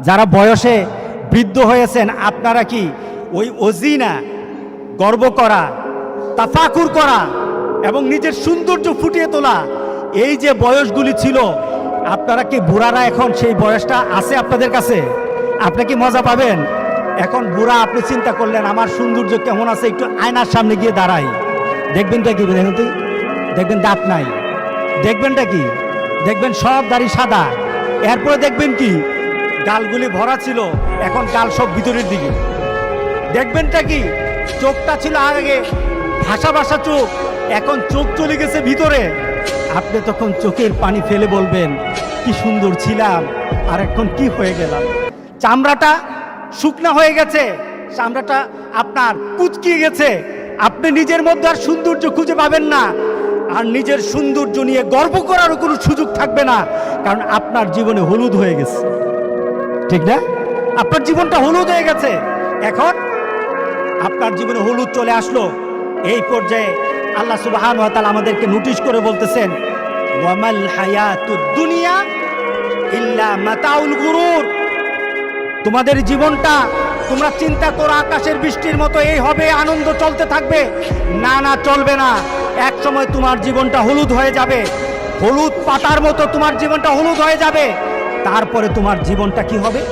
যারা বয়সে বৃদ্ধ হয়েছেন আপনারা কি ওই অজিনা গর্ব করা, তাফাকুর করা এবং নিজের সৌন্দর্য ফুটিয়ে তোলা, এই যে বয়সগুলি ছিল, আপনারা কি বুড়ারা এখন সেই বয়সটা আছে আপনাদের কাছে? আপনি কি মজা পাবেন? এখন বুড়া আপনি চিন্তা করলেন আমার সৌন্দর্য কেমন আছে, একটু আয়নার সামনে গিয়ে দাঁড়াই, দেখবেনটা কি? দেখুন তো, দেখবেন দাঁত নাই, দেখবেনটা কি? দেখবেন সব দাড়ি সাদা, এরপরে দেখবেন কি গালগুলি ভরা ছিল, এখন গাল সব ভিতরের দিকে। দেখবেনটা কি চোখটা ছিল আগে ভাষা ভাষা চোখ, এখন চোখ চলে গেছে ভিতরে। আপনি তখন চোখের পানি ফেলে বলবেন কি সুন্দর ছিলাম আর এখন কি হয়ে গেলাম। চামড়াটা শুকনা হয়ে গেছে, চামড়াটা আপনার কুচকিয়ে গেছে, আপনি নিজের মধ্যে আর সৌন্দর্য খুঁজে পাবেন না, আর নিজের সৌন্দর্য নিয়ে গর্ব করারও কোনো সুযোগ থাকবে না, কারণ আপনার জীবনে হলুদ হয়ে গেছে, ঠিক না? আপনার জীবনটা হলুদ হয়ে গেছে। এখন আপনার জীবনে হলুদ চলে আসলো, এই পর্যায়ে আল্লাহ সুবহানাহু ওয়া তাআলা আমাদেরকে নোটিশ করে বলতেছেন, ওয়ামাল হায়াতুদ দুনিয়া ইল্লা মাতাউল গুরুর। তোমাদের জীবনটা তোমরা চিন্তা করো আকাশের বৃষ্টির মতো এই হবে, আনন্দ চলতে থাকবে, না না, চলবে না। এক সময় তোমার জীবনটা হলুদ হয়ে যাবে, হলুদ পাতার মতো তোমার জীবনটা হলুদ হয়ে যাবে, তারপরে তোমার জীবনটা কি হবে?